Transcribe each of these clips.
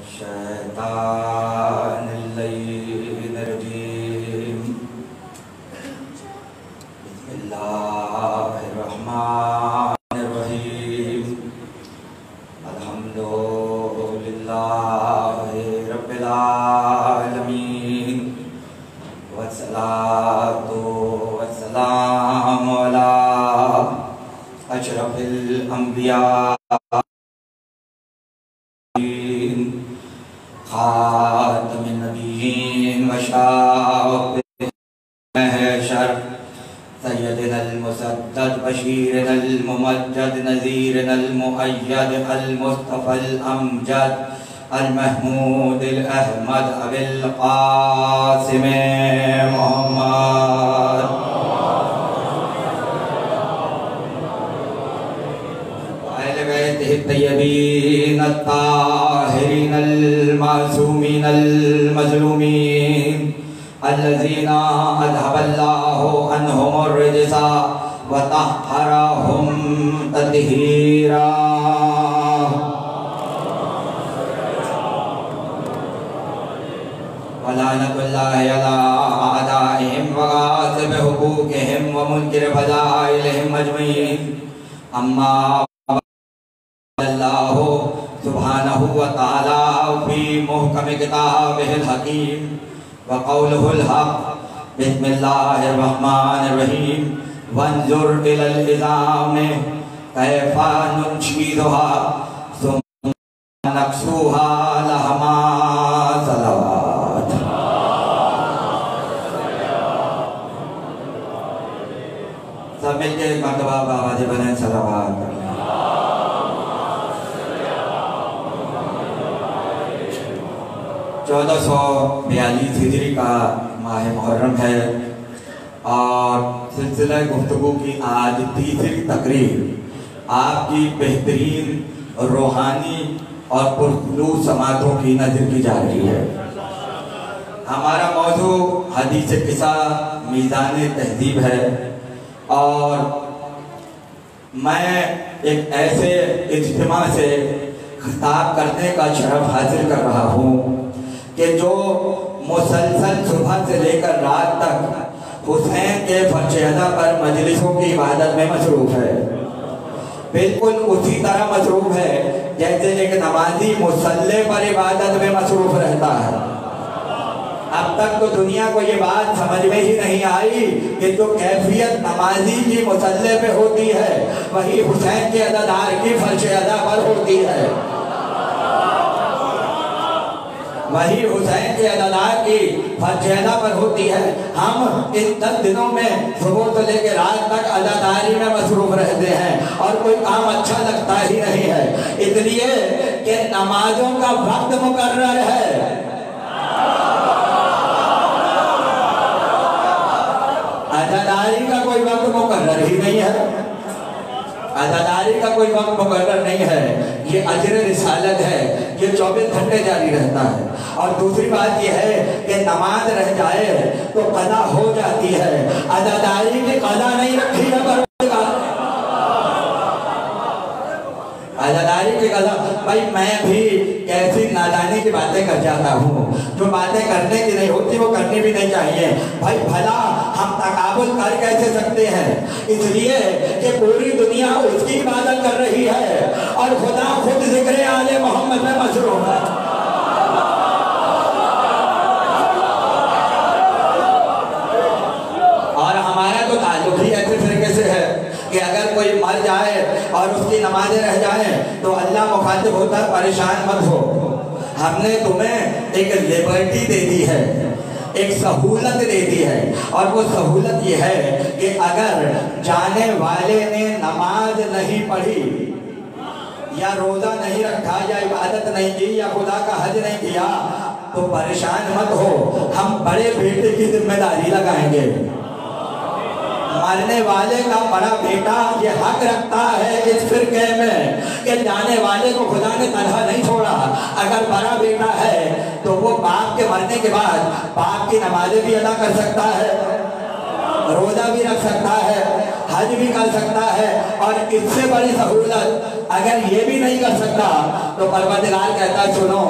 शैतानिर्रजीम बिस्मिल्लाहिर्रहमानिर्रहीम अल्हम्दुलिल्लाहि रब्बिल आलमीन वस्सलातु वस्सलामु अला अशरफिल अंबिया खातमिन नबिय्यीन व शाफ़िइल महशर सय्यदिनल मुसद्दद बशीरिनल मुमज्जद नज़ीरिनल मुअय्यद अल मुस्तफ़ल अमजद अल महमूदिल अहमद अबिल क़ासिम मोहम्मद अहले बैतिहि तय्यबीन अत्ताहिरीन मासूमीन मज़लूमीन अल्लज़ीना अज़हबल्लाहु अन्हुमुर रिज्सा व तह्हरहुम तत्हीरा। व लानतुल्लाहि अला अअदाइहिम व गासिब हुकूकिहिम व मुनकिर फ़ज़ाइलिहिम अजमईन। अम्मा अल्लाह सुब्हानहु व तआला फी मुहकम किताबिहिल हकीम व क़ौलुहुल हक़ बिस्मिल्लाहिर रहमानिर रहीम वंजुर इलल इज़ामि कैफ़ा नुनशीज़ुहा सुम्मा नक्सूहा लहमा सलवात। सब मिलके एक मरतबा आवाज़ बुलंद सलवात। 1442 हिजरी का माह मुहर्रम है और सिलसिला गुफ्तगू की आज तीसरी तकरीर आपकी बेहतरीन रूहानी और पुरखलूस समातों की नज़र की जा रही है। हमारा मौजू हदीस किस्सा मीज़ान तहज़ीब है और मैं एक ऐसे इज्तिमा से खिताब करने का शरफ हासिल कर रहा हूँ कि जो मुसलसल सुबह से लेकर रात तक हुसैन के फर्शदा पर मजलिसों की इबादत में मसरूफ़ है। बिल्कुल उसी तरह मसरूफ़ है जैसे एक नमाजी मुसल्ले पर इबादत में मसरूफ़ रहता है। अब तक तो दुनिया को ये बात समझ में ही नहीं आई कि जो कैफियत नमाजी की मुसल्ले पे होती है वही हुसैन के अदादार की फर्शदा पर होती है। वही हुसैन के अदादार की फर्शदा पर होती है। हम इन 10 दिनों में सुबह से लेकर रात तक अदादारी में मसरूफ रहते हैं और कोई काम अच्छा लगता ही नहीं है, इसलिए कि नमाजों का वक्त मुकर्रर है। अदादारी का कोई वक्त मुकर्रर ही नहीं है। अदादारी का कोई वक्त मुकर्रर नहीं है। ये अजर रिसालत है, ये 24 घंटे जारी रहता है। और दूसरी बात यह है कि नमाज रह जाए तो कदा हो जाती है, अदादारी की कदा नहीं रखी है। अदादारी की कदा भाई मैं भी कैसी नादानी की बातें कर जाता हूँ, जो बातें करने की नहीं होती वो करनी भी नहीं चाहिए। भाई भला हम तकाबुल कर कैसे सकते हैं, इसलिए कि पूरी दुनिया उसकी इबादत कर रही है और खुदा खुद जिक्र आले मोहम्मद में मसरूफ है। और हमारा तो ताल्लुक ही ऐसे तरीके से है कि अगर कोई मर जाए और उसकी नमाजें रह जाए तो अल्लाह मुखातिब होता है, परेशान मत हो, हमने तुम्हें एक लिबर्टी दे दी है, एक सहूलत दे दी है। और वो सहूलत ये है कि अगर जाने वाले ने नमाज नहीं पढ़ी या रोजा नहीं रखा या इबादत नहीं की या खुदा का हज नहीं किया तो परेशान मत हो, हम बड़े बेटे की जिम्मेदारी लगाएंगे। मरने वाले का बड़ा बेटा ये हक रखता है इस फिरके में कि जाने वाले को खुदा ने तनहा नहीं छोड़ा। अगर बड़ा बेटा है तो वो बाप के मरने के बाद बाप की नमाजें भी अदा कर सकता है। रोजा भी रख सकता है, हज भी कर सकता है, और इससे बड़ी सहूलत अगर ये भी नहीं कर सकता तो परवरदिगार कहता है सुनो,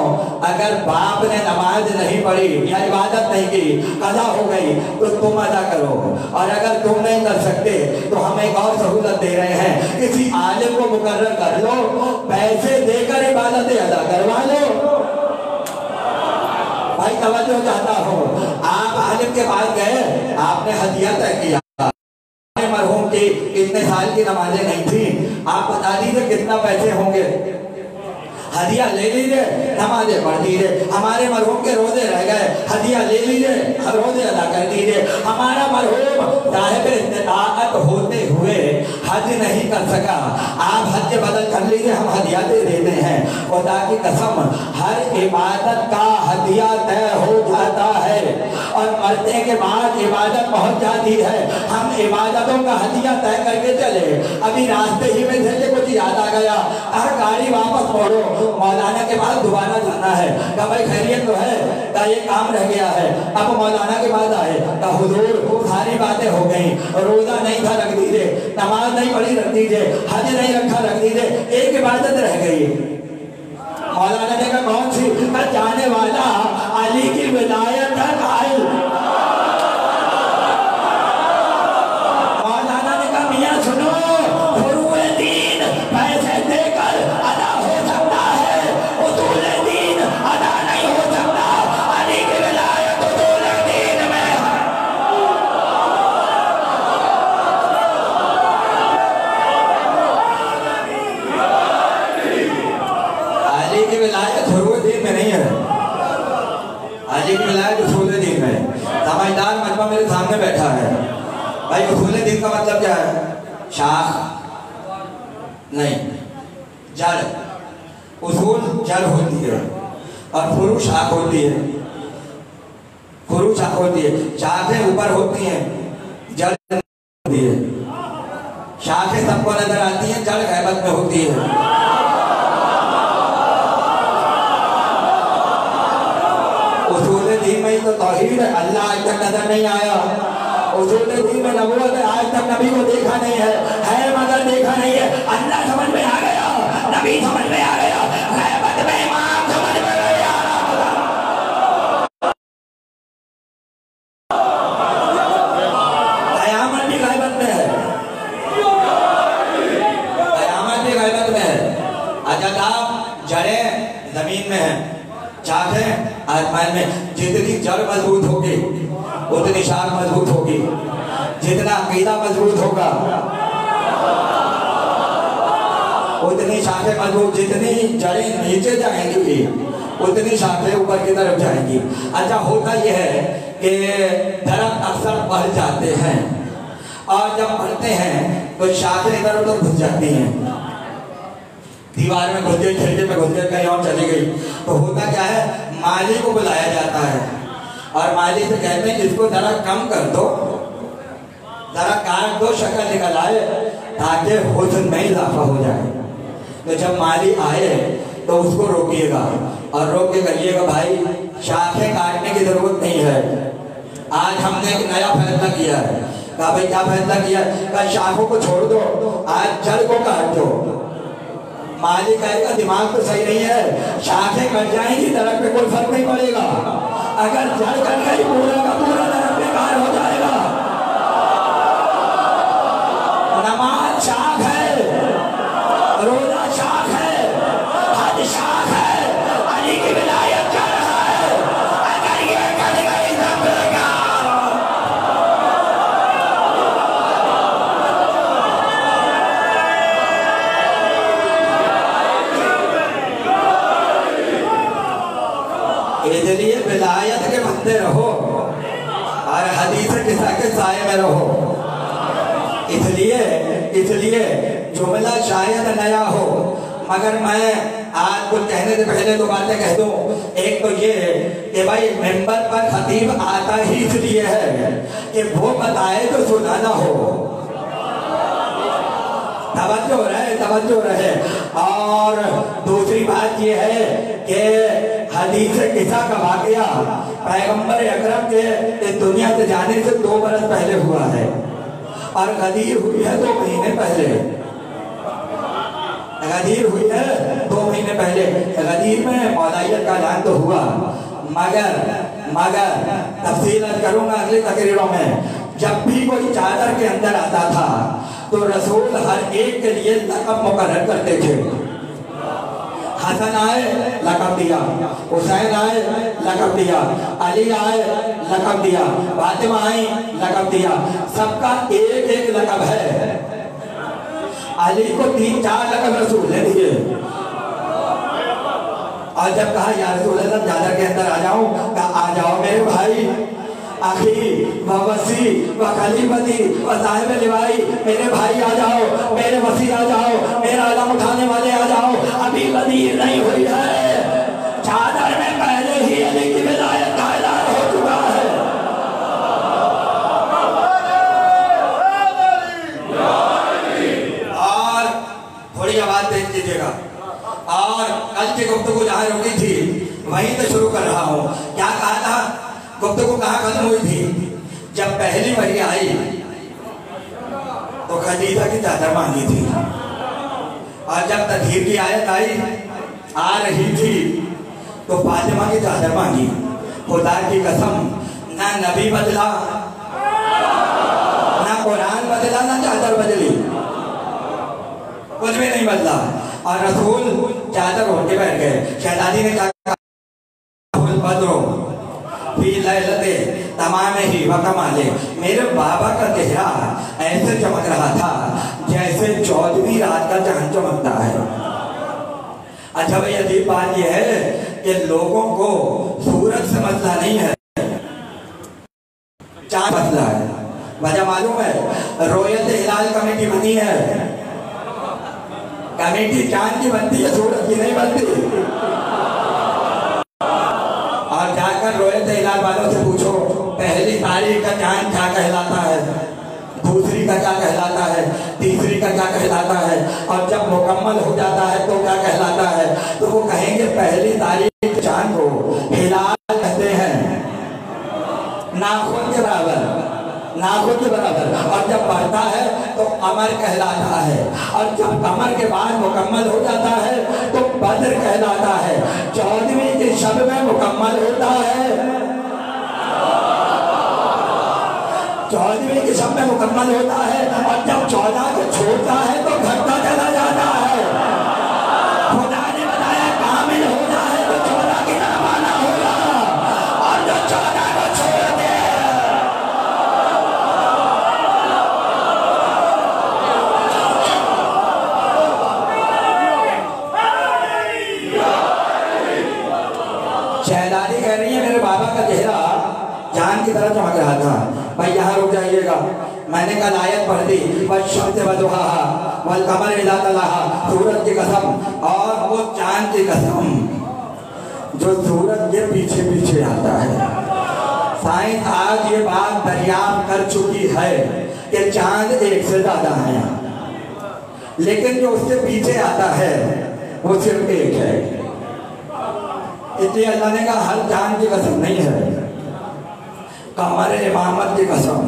अगर बाप ने नमाज नहीं पढ़ी या इबादत नहीं की, कज़ा हो गई, तो तुम अदा करो। और अगर तुम नहीं कर सकते तो हम एक और सहूलत दे रहे हैं, किसी आलिम को मुकर्रर कर लो, पैसे देकर इबादतें अदा करवा लो। भाई तवज्जो चाहता हूँ, आप आलिम के पास गए, आपने हदिया तय किया, मरहूम की इतने साल की नमाजें नहीं थी, आप बता दीजिए कितना पैसे होंगे, हदिया ले लीजिए, नमाजें पढ़ दीजिए। हमारे मरहूम के रोजे रह गए, हदिया ले लीजिए, रोजे अदा कर दीजिए। हमारा मरहूम साहिब इस्तिताअत होते हुए हज नहीं कर सका, आप हज के बदल कर लीजिए, हम हदिया दे देते हैं। खुदा की कसम, हर इबादत का हदिया तय हो जाता है और मरने के बाद इबादत पहुंच जाती है। हम इबादतों का हदिया तय करके चले, अभी रास्ते ही में से कुछ याद आ गया, गाड़ी वापस मोड़ो, मौलाना के पास दोबारा जाना है, कहा भाई खैरियत तो है, कहा ये काम रह गया है। अब मौलाना के पास आए, कहा हुजूर सारी बातें हो गई, रोजा नहीं था रख दीजिए, नमाज नहीं पढ़ी रख दीजिए, हज नहीं रखा रख दीजिए, एक इबादत रह गई। मौलाना ने कहा कौन सी? कहा जाने वाला अली की विलायत है कायल। मौलाना ने कहा मियां सुनो, फुरूए दीन पैसे देकर अदा हो सकता है, उसूले दीन अदा नहीं हो सकता। अली की विलायत उसूले दीन में है। अली की विलायत फुरूए दीन में नहीं है, अली की विलायत उसूले दीन में। समझदार मजमा मेरे सामने बैठा है। भाई उसूले दीन का मतलब क्या है? शाख नहीं, जड़। उसूल जड़ होती है और फुरू शाख होती है, फुरू शाख होती है। शाखें ऊपर होती हैं, जड़ होती है। शाखें सबको नजर आती हैं, जड़ गैबत में होती है। उसूल दीन में ही तो तौहीद है, अल्लाह आज तक नजर नहीं आया। उसूल दीन में नबूवत है, आज तक नबी को देखा नहीं है मगर देखा नहीं है। अल्लाह समझ में आ गया, नबी समझ में आ गया, गैबत में इमाम समझ में गया। कयामत भी गैबत में है, कयामत भी गैबत में है। अजदाब जड़ें जमीन में है, शाखें आसमान में। जितनी जड़ मजबूत होगी उतनी शाख मजबूत होगी, जितना अकीदा मजबूत होगा उतनी शाखें मजबूत, जितनी जड़ें नीचे जाएंगी उतनी शाखें ऊपर की तरफ जाएंगी। अच्छा होता यह है कि दरख्त अक्सर बढ़ जाते हैं और जब बढ़ते हैं तो शाखें इधर उधर घुस जाती हैं, दीवार में घुस गई, खिड़की में घुस गई, कहीं और चली गई। तो होता क्या है, माली को बुलाया जाता है और माली से कहते हैं इसको जरा कम कर दो, जरा काट दो, शक्ल निकल आए ताकि हुस्न में इजाफा हो जाए। तो जब माली आए तो उसको रोकिएगा और रोक के कहिएगा भाई शाखें काटने की जरूरत नहीं है, आज हमने एक नया फैसला किया है। कहा भाई क्या फैसला किया? कहा शाखों को छोड़ दो, आज जड़ को काट दो। मालिक कहेगा दिमाग तो सही नहीं है, शाखें कट जाएंगी, दरख्त पे कोई फर्क नहीं पड़ेगा, अगर जड़ कट गई पूरा का पूरा दरख्त बेकार हो जाएगा। नमाज शाख है, रोजा शाख है, हज शाख है, अली की विलायत कर रहा है, अगर ये कट गई सब बेकार। इसलिए विलायत के बंदे रहो और हदीस किस्सा के साए में रहो। इसलिए जुमला शायद नया हो मगर मैं आज कुछ कहने से पहले दो बातें कह दूं। एक तो ये कि भाई मेंबर पर खतीब आता ही इसलिए है कि वो बताए तो सुनाना हो। तवज्जो रहे। और दूसरी बात ये है कि हदीस किस्सा का वाकया पैगंबर अकरम के इस दुनिया से जाने से 2 बरस पहले हुआ है और गदीर हुई है 2 महीने पहले। गदीर हुई है 2 महीने पहले। गदीर में मौलाइयत का ऐलान तो हुआ, मगर तफसील करूंगा अगली तकरीरों में। जब भी कोई चादर के अंदर आता था तो रसूल हर एक के लिए लक़ब मुकर्रर करते थे। हसन आए लक़ब दिया, हुसैन आए लक़ब दिया, अली आए लक़ब दिया, फातिमा आई लक़ब दिया। सबका एक एक लक़ब है। अली को 3-4 लक़ब रसूल ने दिए। और जब कहा या रसूल अल्लाह चादर के अंदर आ जाऊं, कहा आ जाओ मेरे भाई, आखिरी व वसी व खलीफती व साहिब लिवाई, मेरे भाई आ जाओ, मेरे वसी आ जाओ, मेरा आलम उठाने वाले आ जाओ। अभी गदीर नहीं हुई है, चादर में पहले ही अली की विलायत का ऐलान हो चुका है। और थोड़ी आवाज तेज कीजिएगा। और कल की गुफ्तगू जहाँ रुकी थी वहीं से शुरू कर रहा हूँ। क्या कहा था, गुफ्तगू कहाँ खत्म हुई थी? जब पहली वही आई तो खदीजा की चादर मांगी थी, और जब तदहीर की आयत आई आ रही थी तो फातिमा की चादर मांगी। खुदा की कसम, ना नबी बदला, ना कुरान बदला, ना चादर बदली, कुछ भी नहीं बदला। और रसूल चादर ओढ़ के बैठ गए। शहजादी ने कहा बदरो तमाम ही वकमाले, मेरे बाबा का चेहरा ऐसे चमक रहा था जैसे 14वीं रात का चांद चमकता है। अच्छा भाई, अजीब बात यह है कि लोगों को सूरज से मसला नहीं है, चांद मसला है। वजह मालूम है? रोयत हिलाल कमेटी बनी है। कमेटी चांद की बनती है, सूरज की नहीं बनती। और जाकर रोयत हिलाल वालों से पूछो पहली तारीख का चांद क्या कहलाता है, दूसरी का क्या कहलाता है, तीसरी का क्या कहलाता है, और जब मुकम्मल हो जाता है तो क्या कहलाता है। तो वो कहेंगे पहली तारीख चांद को हिलाल कहते हैं, नाखून के बराबर, नाखून के बराबर। और जब बढ़ता है तो कमर कहलाता है, और जब कमर के बाद मुकम्मल हो जाता है तो बद्र कहलाता है। 14वीं की शब में मुकम्मल होता है, 14वीं की शब में मुकम्मल होता है। और जब 14 को छोड़ता है तो घटता चला जाता है। खुदा ने बताया कामिल होना है तो 14 की तरफ आना होगा, और जो 14 को छोड़ दे शहजादी कह रही है मेरे बाबा का चेहरा चांद की तरह चमक रहा था। भाई यहाँ रुक जाइएगा, मैंने कल आयत पढ़ दी, वश्शम्स वदुहाहा वल कमर इज़ा तलाहा, सूरज की कसम और वो चांद की कसम जो सूरज के पीछे पीछे आता है। साइंस आज ये बात दरियाफ्त कर चुकी है कि चांद एक से ज्यादा है, लेकिन जो उसके पीछे आता है वो सिर्फ एक है। इसलिए अल्लाह ने कहा हर चांद की कसम नहीं है, कमर इमामत की कसम,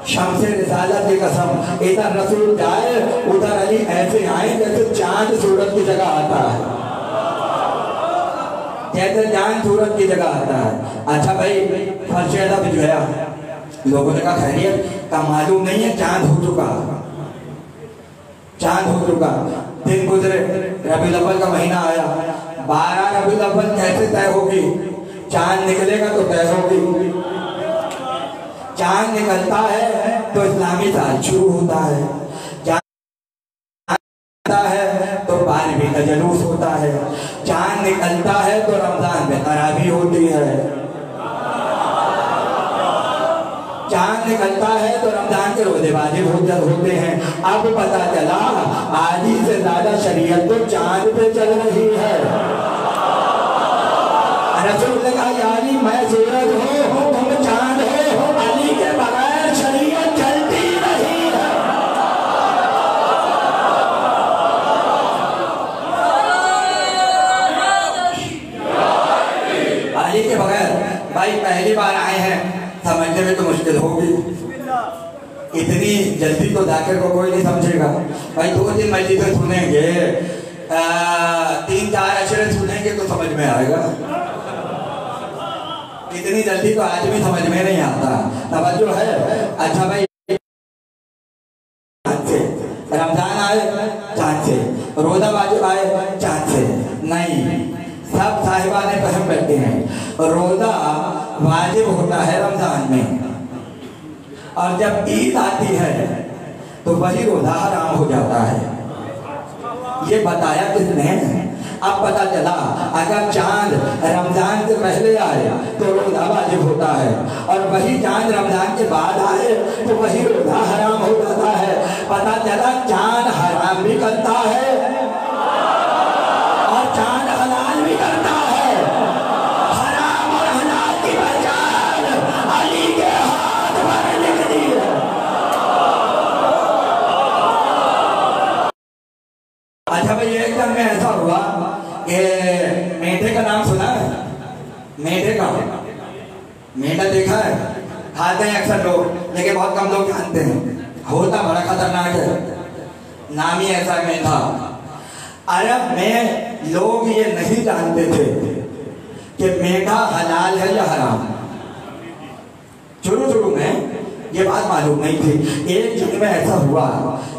शम्स रिसालत की कसम। इधर रसूल जाए उधर अली ऐसे आए जैसे चांद सूरज की जगह आता है, जैसे चांद सूरज की जगह आता है। अच्छा भाई, फर्शेदा भिजवाया, लोगों ने कहा खैरियत का मालूम नहीं है, चांद हो चुका, चांद हो चुका। दिन गुजरे, रबीउल अव्वल का महीना आया, 12 रबीउल अव्वल कैसे तय होगी? चांद निकलेगा तो तय होगी। चांद निकलता है तो इस्लामी साल शुरू होता है, चांद निकलता है तो 12वीं का जुलूस होता है, चांद निकलता है तो रमजान में तरावी होती है, चांद निकलता है तो रमजान के रोजे वाजिब होते हैं। अब पता चला आधी से ज्यादा शरीयत तो चांद पे चल रही है। रसूल ने कहा यानी मैं सूरज हूँ, तुम चांद हो, अली के बगैर शरीयत चलती नहीं है। इतनी जल्दी तो जाकर को कोई नहीं समझेगा भाई। 2-3 मस्जिदें सुनेंगे, 3-4 अशरे सुनेंगे तो समझ में आएगा। इतनी जल्दी तो आदमी समझ में नहीं आता। तवज्जो है। अच्छा भाई, रमजान आए चाँद से, रोजा वाजिब आए चाँद से नहीं, सब साहिबाने फहम बैठे हैं रोजा वाजिब होता है रमजान में, और जब ईद आती है तो वही रोजा हराम हो जाता है। ये बताया किसने? अब पता चला अगर चांद रमजान से पहले आए तो रोजा वाजिब होता है, और वही चांद रमजान के बाद आए तो वही रोजा हराम हो जाता है। पता चला चांद हराम भी करता है और चांद हलाल भी करता है। हराम और हलाल की पहचान अली के हाथ पर लिख दी है। अच्छा भाई, एक दिन में ऐसा हुआ कि मेढे का नाम सुना है? मेढे का, मेढा देखा है? खाते हैं अक्सर लोग, लेकिन बहुत कम लोग जानते हैं। होता बड़ा खतरनाक है, नाम ही ऐसा मेढा। अरब में लोग ये नहीं जानते थे कि मेढा हलाल है या हराम। शुरू में ये बात मालूम नहीं थी। एक दिन में ऐसा हुआ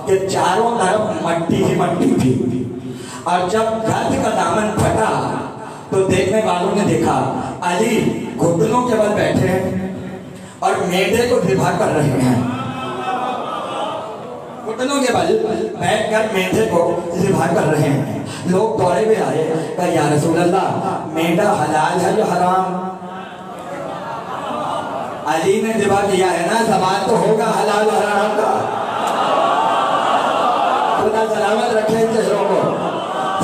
कि चारों तरफ मट्टी ही मट्टी थी, और जब गध का दामन फटा तो देखने वालों ने देखा अली घुटनों के बल बैठे हैं और मेढे को ज़िबा कर रहे हैं। घुटनों के बल बैठकर मेढे को ज़िबा कर रहे हैं। लोग दौड़े में आए, कहा या रसूल अल्लाह, मेढा हलाल है या हराम? अली ने ज़िबा किया है ना, सवाल तो होगा हलाल हराम का। खुदा सलामत रखे इन चेहरों को,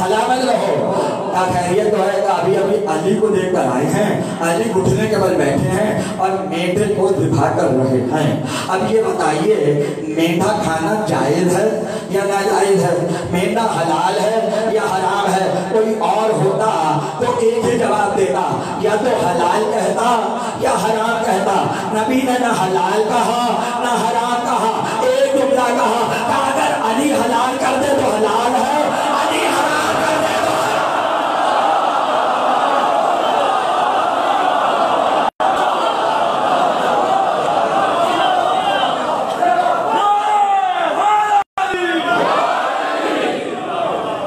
सलामत रहो। क्या खैरियत तो है? अभी अभी अली को देखकर आए हैं, अली घुटने के बल बैठे हैं और मेढे को ज़िबा कर रहे हैं। अब ये बताइए, मेढा खाना जायज़ है या नाजायज़ है? मेढा हलाल है या हराम है? कोई और होता तो एक ही जवाब देता, या तो हलाल कहता या हराम कहता। नबी ने ना हलाल कहा ना हराम कहा, एक जुमला कहा, अगर अली हलाल कर दे तो हलाल है, अली हराम कर दे तो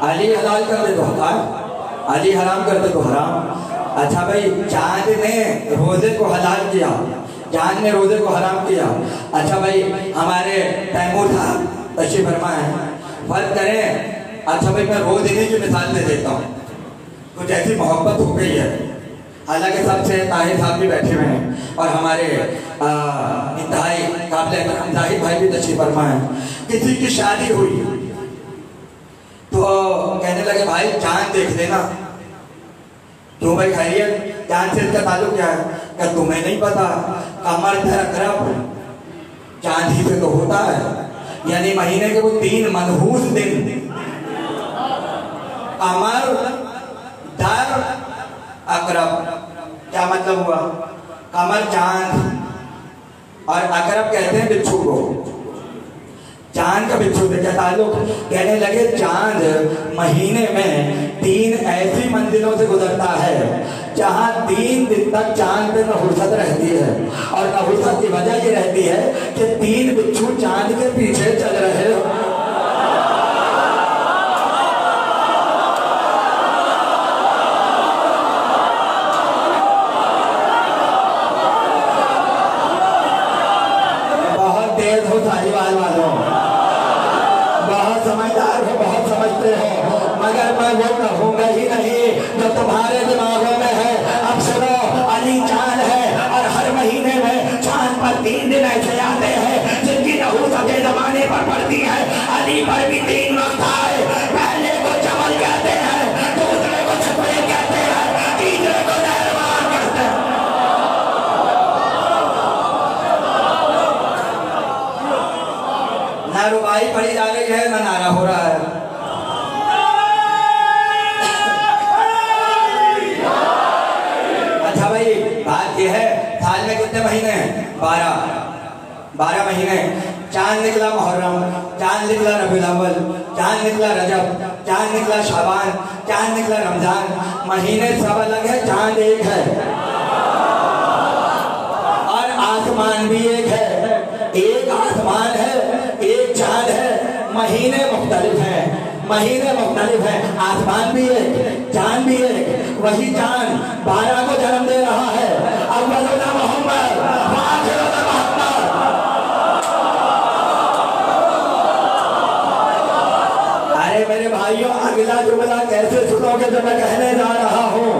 अली हलाल कर दे तो हलाल, अली हराम कर दे तो हराम। अच्छा भाई, चांद ने रोजे को हलाल किया, चांद ने रोजे को हराम किया। अच्छा भाई, हमारे तैमूर साहब तशरीफ फरमा है, फर्ज करें। अच्छा भाई, मैं रोज इन्हीं की मिसाल दे देता हूँ। कुछ ऐसी मोहब्बत हो गई है, हालांकि सबसे ताहिर साहब भी बैठे हुए हैं और हमारे इंतहाई काबिल एहतराम जाहिद भाई भी तशरीफ फरमा है। किसी की शादी हुई तो कहने लगे भाई चांद देख लेना। क्यों भाई, खैरियत? चांद से इसका ताल्लुक क्या है? क्या तुम्हें नहीं पता? कमर अकरब चांद ही से तो होता है, यानी महीने के वो 3 मनहूस दिन, कमर दर अकरब। क्या मतलब हुआ? कमर चांद और अकरब कहते हैं बिच्छू को। चांद का बिच्छू से क्या ताल्लुक? कहने लगे चांद महीने में 3 ऐसी मंजिलों से गुजरता है जहां 3 दिन तक चांद पे नहुसत रहती है, और नहुसत की वजह ये रहती है कि 3 बिच्छू चांद के पीछे चल रहे हो। बहुत तेज हो साहिवाल वालों, बहुत समझदार हो, बहुत समझते हो, मगर मैं वो कहूँगा ही नहीं जो तुम्हारे दिमागों में है। अब सुनो, अली चांद है और हर महीने में चांद पर 3 दिन ऐसे आते हैं जिनकी नहुसत ज़माने पर पड़ती है। अली पर भी 3 वक्त आए, पहले को जमल कहते हैं, दूसरे को छपरे कहते हैं, तीसरे को नहरवान कहते हैं। ना रुबाई पड़ी जा रही है, ना नारा हो रहा है। अच्छा भाई, बात यह है, साल में कितने महीने हैं? 12 महीने। चांद निकला मुहर्रम, चांद निकला रबीउल अव्वल, चांद निकला रजब, चांद निकला शाबान, चांद निकला रमजान। महीने सब अलग है, चांद एक है और आसमान भी एक है। एक आसमान है, एक चांद है, महीने मुख्तलिफ हैं, महीने मुख्तलिफ हैं, आसमान भी एक, चांद भी एक। वही चांद 12 को जन्म दे रहा है। अव्वलुना मोहम्मद, आखिरुना मोहम्मद। अरे मेरे भाइयों, अगला जुमला कैसे सुनोगे जो मैं कहने जा रहा हूँ।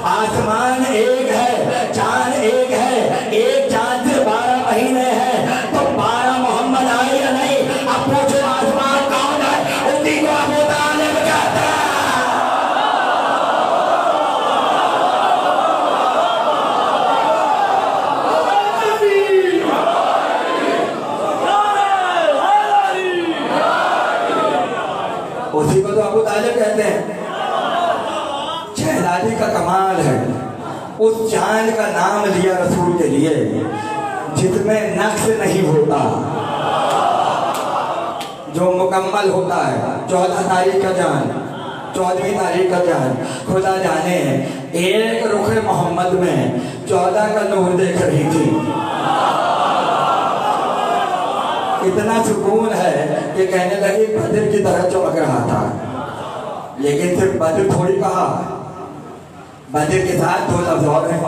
आसमान एक है, चांद एक है, एक चांद से 12 महीने हैं, तो 12 मोहम्मद आए या नहीं? अब पूछो आसमान कौन है? उन्हीं को अबू तालिब कहते हैं। उसी को तो अबू तालिब कहते हैं। शहजादी का कमाल है, उस चांद का नाम लिया रसूल के लिए जिसमें नक्श नहीं होता, जो मुकम्मल होता है। 14 तारीख का चांद, 14वीं तारीख का चांद, खुदा जाने एक रुख मोहम्मद में 14 का नूर देख रही थी। इतना सुकून है कि कहने लगी बद्र की तरह चमक रहा था। लेकिन सिर्फ बद्र थोड़ी कहा, बद्र के साथ 2 लफ्ज़ और हैं।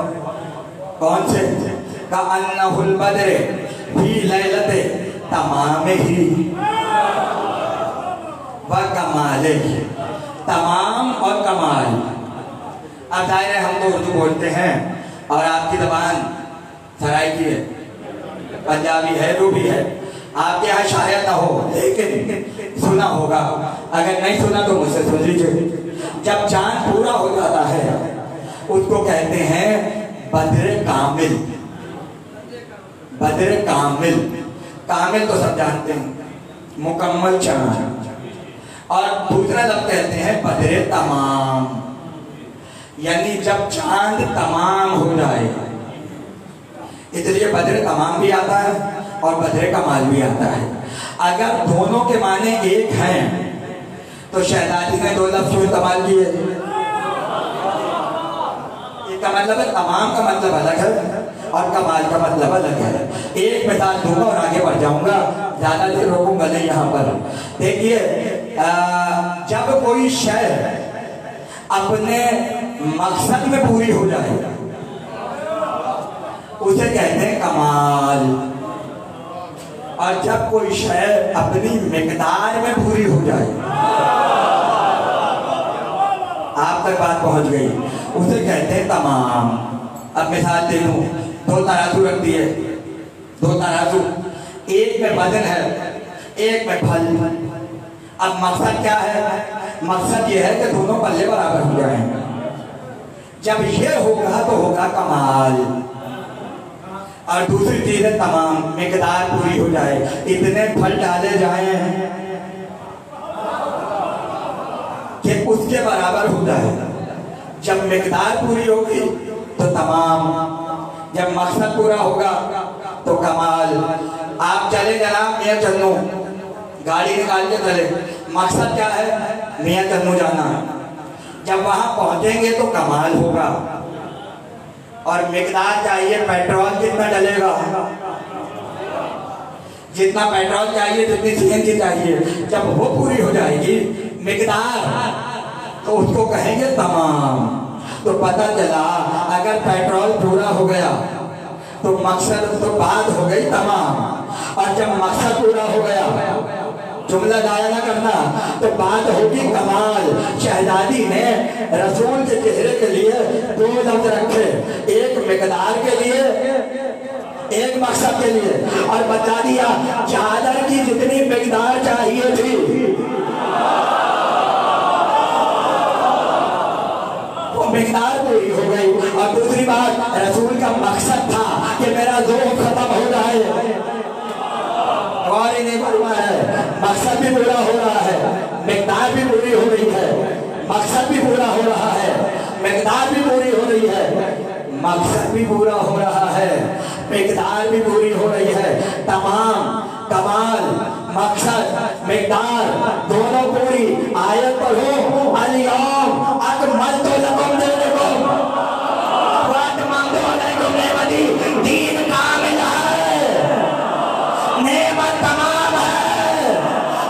कौन से? का अन्नहुल बद्र फी लैलते तमाम ही व कमाले, तमाम और कमाल। अब जाहिर है हम तो उर्दू बोलते हैं और आपकी ज़बान सराइकी है, पंजाबी है, रूबी है। आपके यहाँ शायद ना हो, लेकिन सुना होगा। अगर नहीं सुना तो मुझसे सुन लीजिए। जब चांद पूरा हो जाता है उसको कहते हैं बद्र कामिल। बद्र कामिल, कामिल तो सब जानते हैं, मुकम्मल चांद। और दूसरा लफ्ज़ कहते हैं बद्र तमाम, यानी जब चांद तमाम हो जाए। इसलिए बद्र तमाम भी आता है और बद्र कमाल भी आता है। अगर दोनों के माने एक हैं तो शहजादी ने 2 लफ्ज़ क्यों इस्तेमाल किए? एक का मतलब है, तमाम का मतलब अलग है और कमाल का मतलब अलग है। एक मिसाल दूंगा और आगे बढ़ जाऊंगा, ज्यादा देर रोकूंगा नहीं यहाँ पर। देखिए, जब कोई शय अपने मकसद में पूरी हो जाए उसे कहते हैं कमाल, और जब कोई शय अपनी मिकदार में पूरी हो जाए, आप तक बात पहुंच गई, उसे कहते हैं तमाम। अब मिसाल दे दूं, 2 तराजू रख दिए, 2 तराजू, एक में वजन है, एक में फल। अब मकसद क्या है? मकसद ये है कि दोनों पल्ले बराबर हो जाएं। जब ये होगा तो होगा कमाल, और दूसरी चीज है तमाम, मिकदार पूरी हो जाए, इतने फल डाले जाए कि उसके बराबर हो जाए। जब मिकदार पूरी होगी तो तमाम, जब मकसद पूरा होगा तो कमाल। आप चले जनाब मियां चन्नू, गाड़ी निकाल के चले, मकसद क्या है? मियां चन्नू जाना। जब वहां पहुंचेंगे तो कमाल होगा। और मिकदार चाहिए, पेट्रोल कितना डलेगा? जितना पेट्रोल चाहिए, जितनी सीएनजी चाहिए, जब वो पूरी हो जाएगी मिकदार, तो उसको कहेंगे तमाम। तो पता चला अगर पेट्रोल पूरा हो गया तो मकसद तो बात हो गई तमाम, और जब मकसद पूरा हो गया, जुमला जाया ना करना, तो बात होगी कमाल। शहजादी ने रसूल के चेहरे के लिए 2 लफ्ज़ रखे, एक मिकदार के लिए, एक मकसद के लिए, और बता दिया चादर की जितनी मिकदार चाहिए थी वो मिकदार पूरी हो गई। और दूसरी बात, रसूल का मकसद था कि मेरा ज़ोर खत्म हो जाए, और इन्हें बनवा है, मकसद भी पूरा हो रहा है, मिकदार भी पूरी हो रही है, मकसद भी पूरा हो रहा है, मिकदार भी पूरी हो रही है, मकसद भी पूरा हो रहा है, मिकदार भी पूरी हो रही है, तमाम कमाल, मकसद, मिकदार दोनों पूरी। आयत पढ़ो, अल-यौम अकमलतु लकुम दीनकुम व अतममतु अलैकुम निअमती। दीन कामिल है, नेमत तमाम है,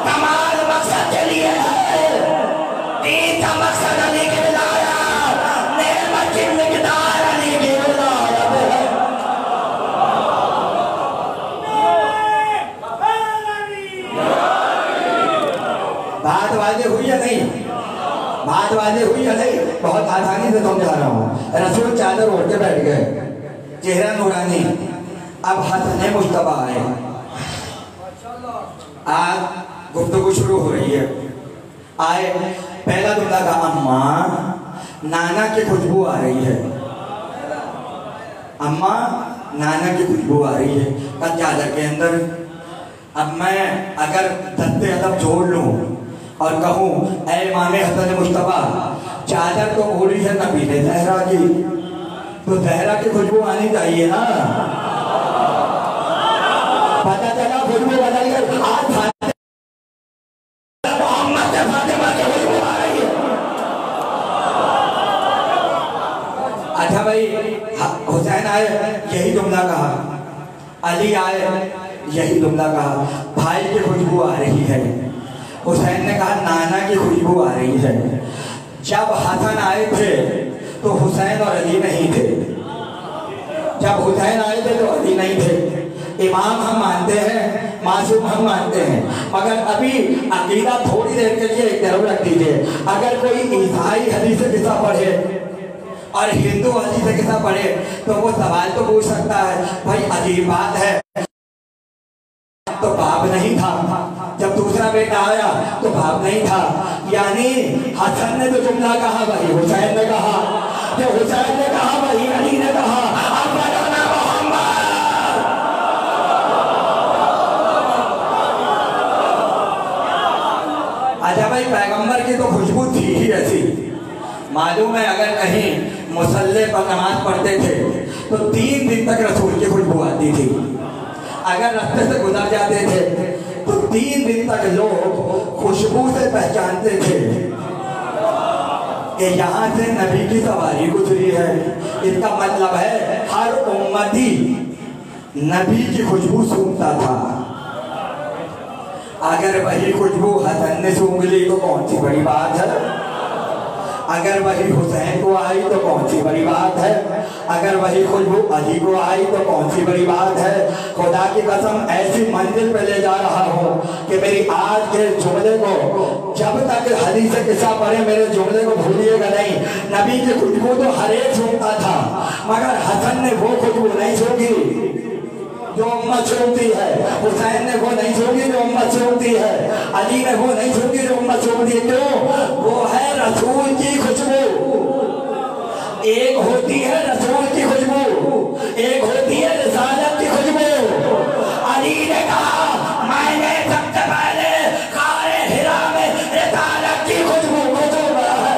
कमाल मकसद के लिए है। दीन का मकसद अली की विलाया, नेमत की मिकदार अली की विलायत है। बात वाजे हुई या नहीं? बात वाजे हुई या नहीं? बहुत आसानी से समझा रहा हूँ। रसूल चादर ओढ़ के बैठ गए, चेहरा नूरानी। अब हसन मुस्तफा आए, आज गुफ्तगू शुरू हो रही है। आए, पहला जुमला का अम्मा, नाना की खुशबू आ रही है। अम्मा, नाना की खुशबू आ रही है कल चादर के अंदर। अब मैं अगर दस्ते अदब जोड़ लूं और कहूं, ऐ इमाम हसन मुस्तफा, चादर तो ओढ़ी है नबीले ज़हरा की, तो ज़हरा की खुशबू आनी चाहिए ना। पता चला खुशबू बदल गई, आज मोहम्मद से फातिमा की खुशबू आ रही है। अच्छा भाई, हुसैन आए, यही जुमला कहा। अली आए, यही जुमला कहा, भाई की खुशबू आ रही है। हुसैन ने कहा, नाना की खुशबू आ रही है। जब हसन आए थे तो हुसैन और अली नहीं थे। जब हुसैन आए थे तो अली नहीं थे। इमाम हम मानते हैं, मासूम हम मानते हैं, मगर अभी अकीदा थोड़ी देर के लिए एक तरफ रख दीजिए। अगर कोई ईसाई हदीस किस्सा पढ़े और हिंदू हदीस किस्सा पढ़े तो वो सवाल तो पूछ सकता है, भाई अजीब बात है, तो बाप नहीं था, जब दूसरा बेटा आया तो बाप नहीं था। यानी हसन ने तो जुमला कहा, वही हुसैन ने कहा, जो हुसैन ने कहा वही अली ने कहा। अच्छा भाई, पैगंबर की तो खुशबू थी ही ऐसी। मालूम है, अगर कहीं मुसल्ले पर नमाज पढ़ते थे तो 3 दिन तक रसूल की खुशबू आती थी। अगर रास्ते से गुजर जाते थे तो 3 दिन तक लोग खुशबू से पहचानते थे कि यहाँ से नबी की सवारी गुजरी है। इसका मतलब है हर उम्मती नबी की खुशबू सूंघता था। अगर वही खुशबू हसन ने सूंघ ली तो कौन सी बड़ी बात है। अगर वही हुसैन को आई तो कौन सी बड़ी बात है। अगर वही खुशबू अली को आई तो कौन सी बड़ी बात है। खुदा की कसम, ऐसी मंजिल पे ले जा रहा हूँ कि मेरी आज के जुमले को, जब तक हदीस किस्सा पढ़े, मेरे जुमले को भूलिएगा नहीं। नबी की खुशबू तो हर एक सूंघता था, मगर हसन ने वो खुशबू नहीं सूंघी जो उम्मत सूंघती है। हुसैन ने वो नहीं सूंघी जो उम्मत सूंघती है। अली ने वो नहीं सूंघी जो उम्मत सूंघती है। क्यों? वो है रसूल की खुशबू। एक होती है रसूल की खुशबू, एक होती है रिसालत की खुशबू। अली ने कहा, मैंने सबसे पहले गारे हिरा में रिसालत की खुशबू को सूंघा है।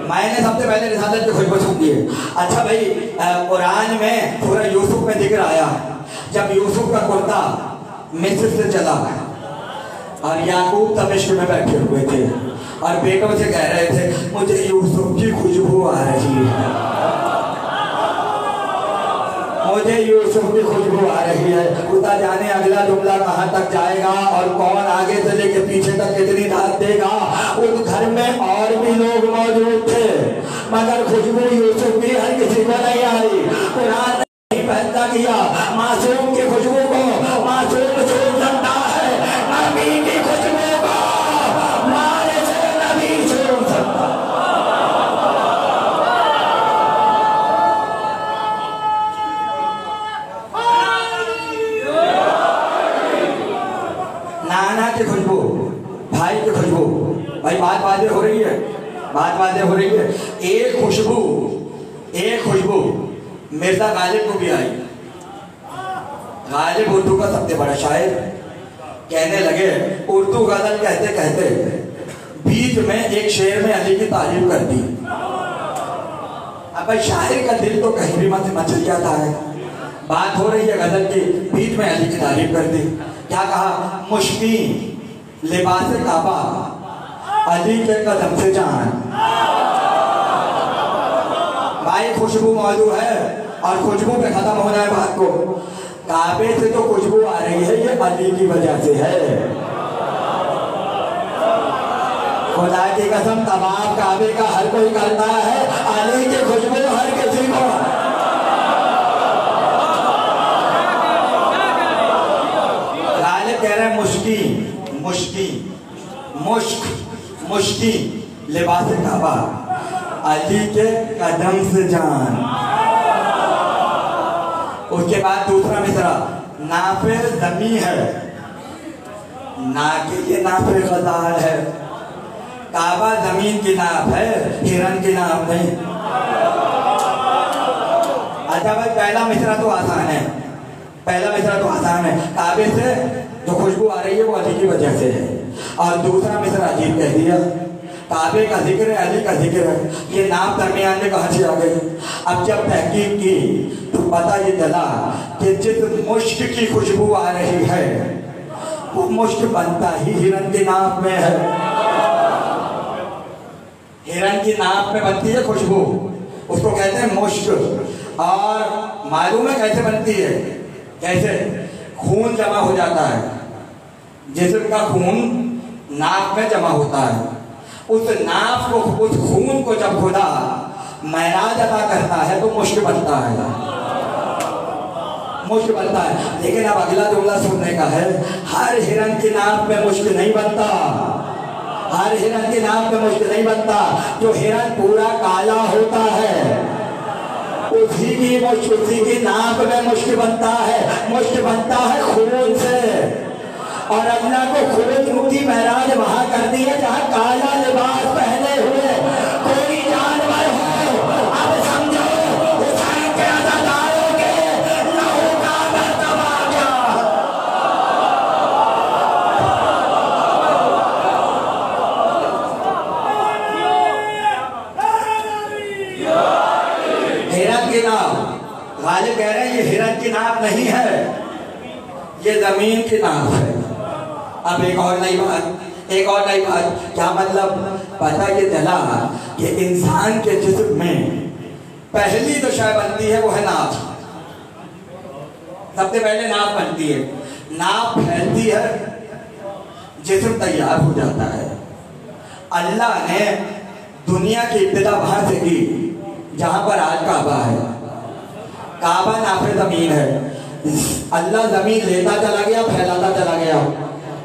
मैंने सबसे पहले रिसालत की खुशबू सूंघी है। अच्छा भाई, कुरान में सूरह यूसुफ में जिक्र आया, जब यूसुफ का कुर्ता मिस्र से चला और याकूब दमिश्क में बैठे हुए थे और बेटों से कह रहे थे, मुझे यूसुफ की खुशबू आ रही है, मुझे यूसुफ की खुशबू आ रही है। खुदा जाने अगला जुमला कहाँ तक जाएगा और कौन आगे से लेके पीछे तक कितनी दाद देगा। उस घर में और भी लोग मौजूद थे, मगर खुशबू यूसुफ की हर किसी को नहीं आई। कुरान पैदा किया मासूम की खुशबू को, मासूम सूंघ सकता है नबी की खुशबू को, मारे से नबी सूंघ सकता। नाना की खुशबू, भाई की खुशबू। भाई बात वादे हो रही है, बात वादे हो रही है। एक खुशबू मिर्जा गालिब को भी आई। गालिब उर्दू का सबसे बड़ा शायर कहने लगे, उर्दू गजल कहते कहते बीच में एक शेर में अली की तारीफ कर दी। अब भाई शायर का दिल तो कहीं भी मचल जाता है। बात हो रही है गजल की, बीच में अली की तारीफ कर दी। क्या कहा? मुश्किल लिबास काबा अली के कदम से जान। भाई खुशबू मौजूद है और खुशबू पे खत्म होना है बात को। काबे से तो खुशबू आ रही है, ये अली की वजह से है। खुदा की कसम तमाम काबे का हर कोई करता है, अली की खुशबू हर किसी को। गालिब कह रहे हैं मुश्किल मुश्किल मुश्क मुश्किल लिबास काबा अली के कदम से जान। उसके बाद दूसरा मिसरा, नाफे जमी है ना कि ये नाफे गजाल है। काबा जमीन की नाप है, हिरन की नाप नहीं। अच्छा भाई पहला मिसरा तो आसान है, पहला मिसरा तो आसान है। काबे से जो खुशबू आ रही है वो अली की वजह से है। और दूसरा मिसरा अजीब कह दिया, काबे का जिक्र है, अली का जिक्र है, ये नाप दरमियान में कहाँ से आ गई? अब जब तहकीक की तो पता ये चला कि जिस मुश्क की खुशबू आ रही है वो मुश्क बनता ही हिरन की नाप में है। हिरन की नाप में बनती है खुशबू, उसको कहते हैं मुश्क। और मालूम है कैसे बनती है? कैसे? खून जमा हो जाता है, जिस्म का खून नाक में जमा होता है। उस नाफ को, उस खून को जब खुदा महराज अदा करता है तो मुश्क बनता है, मुश्क बनता है। लेकिन अब अगला जुमला सुनने का है, हर हिरन की नाक में मुश्क नहीं बनता, हर हिरन की नाक में मुश्क नहीं बनता। जो हिरन पूरा काला होता है उसी की मुश्क, उसी की नाक में मुश्क बनता है। मुश्क बनता है खून से, और अल्लाह को खून की महराज वहां कर दी है जहां काला लिबास पहने हुए कोई जानवर हो। अब समझो हुसैन के अज़ादारों के लहू का मर्तबा क्या। हिरन की नाप, गालिब कह रहे हैं ये हिरन की नाप नहीं है, ये जमीन की नाप है। अब एक और नई बात, एक और नई बात। क्या मतलब? पता ये चला कि इंसान के जिस्म में पहली जो शय बनती है वो है नाप। सबसे पहले नाप बनती है, नाप फैलती है, जिस्म तैयार हो जाता है। अल्लाह ने दुनिया की इब्तिदा वहां से की जहां पर आज काबा है। काबा नाफे जमीन है। अल्लाह जमीन लेता चला गया, फैलाता चला गया,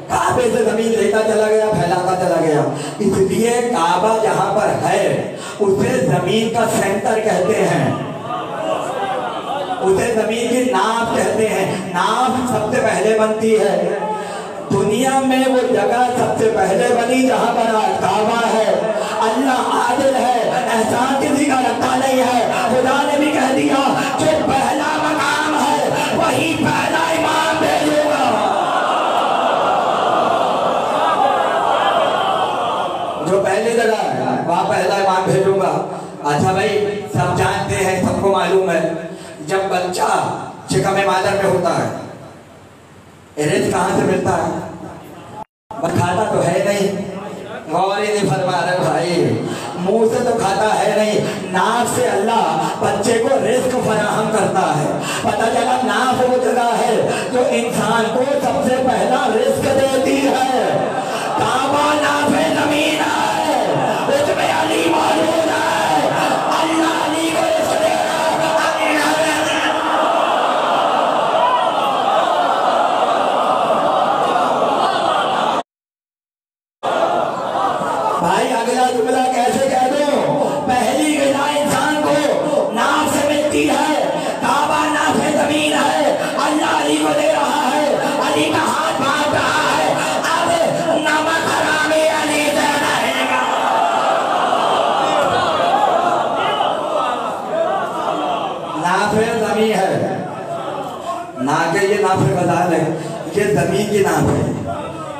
काबे से जमीन लेता चला गया, फैलाता चला गया। इसलिए काबा जहां पर है उसे जमीन का सेंटर कहते हैं, उसे जमीन की नाप कहते हैं। नाप सबसे पहले बनती है दुनिया में, वो जगह सबसे पहले बनी जहां पर आज काबा है। अल्लाह आदिल है, एहसान किसी का रखता नहीं है। खुदा ने भी कह दिया जो पहला मकाम है वही पहला इमाम भेजूंगा। जो पहली जगह है वहां पहला इमाम भेजूंगा। अच्छा भाई सब जानते हैं, सबको मालूम है, जब बच्चा चिकमे मादर में होता है रिज़्क़ कहाँ से मिलता है? खाता तो है नहीं, गौर ही नहीं फरमा रहे भाई, मुंह से तो खाता है नहीं, नाक से अल्लाह बच्चे को रिज़्क़ फराहम करता है। पता चला नाक वो जगह है जो इंसान को सबसे पहला रिज़्क़ देती है। काबा नाफे ज़मीन है, उसमें अली मौजूद है। अल्लाह अली को रिज़्क़ दे रहा है। भाई अगला जुमला कैसे कह दो? पहली ग़िज़ा इंसान को नाक से मिलती है, काबा नाफे ज़मीन है, अल्लाह अली को दे रहा है, अली का हाथ बांध रहा है। अब नमक हरामी अली से रहेगा। नाफे ज़मीन है, नाके ये नाफे बता है, ये ज़मीन की नाप है।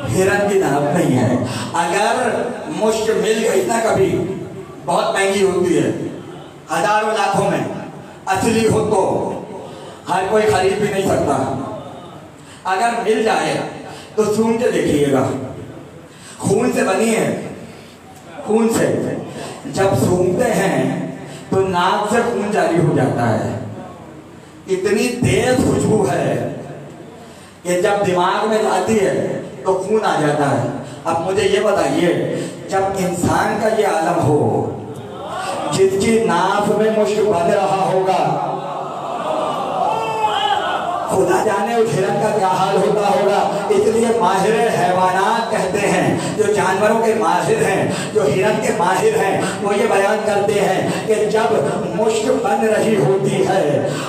हिरन की नाप नहीं है। अगर मुश्त मिल गई ना कभी, बहुत महंगी होती है, हजारों लाखों में, असली हो तो हर कोई खरीद भी नहीं सकता। अगर मिल जाए तो सूंघ के देखिएगा, खून से बनी है, खून से। जब सूंघते हैं तो नाक से खून जारी हो जाता है। इतनी तेज खुशबू है कि जब दिमाग में जाती है तो खून आ जाता है। अब मुझे ये बताइए, जब इंसान का ये आलम हो, जिसकी नाक में मुश्क बन रहा होगा, खुदा जाने उस हिरन का क्या हाल होता होगा। इसलिए माहिर हैवानात कहते हैं, जो जानवरों के माहिर हैं, जो हिरन के माहिर हैं, वो ये बयान करते हैं कि जब मुश्क बन रही होती है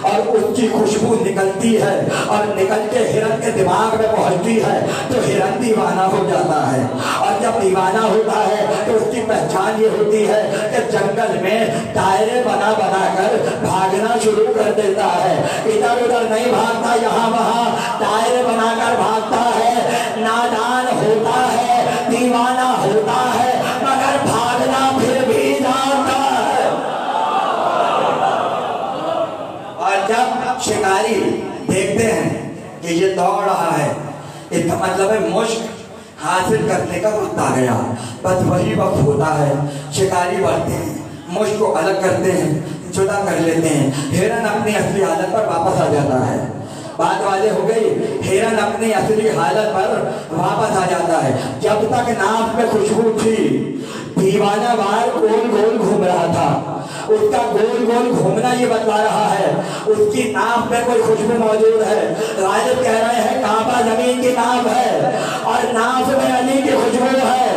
और उसकी खुशबू निकलती है और निकल के हिरन के दिमाग में पहुंचती है तो हिरन दीवाना हो जाता है। और जब दीवाना होता है तो उसकी पहचान ये होती है कि जंगल में दायरे बना बना कर भागना शुरू कर देता है। इधर उधर नहीं भागता, यहाँ वहाँ दायरे बनाकर भागता है। नादान होता है, दीवाना होता है, मगर भागना फिर भी जानता है। और जब शिकारी देखते हैं कि ये दौड़ रहा है, इसका मतलब है मुश्क हासिल करने का वक्त आ गया। बस वही वक्त होता है, शिकारी बढ़ते हैं, मुश्क को अलग करते हैं, जुदा कर लेते हैं। हिरन अपनी असली हालत पर वापस आ जाता है। बात वाले हो गई, हिरन अपनी असली हालत पर वापस आ जाता है। जब तक नाक में खुशबू थी, दीवाना बाहर गोल गोल घूम रहा था। उसका गोल गोल घूमना ये बतला रहा है उसकी नाक में कोई खुशबू मौजूद है। राजब कह रहे हैं काबा जमीन की नाक है और नाक में अली की खुशबू है।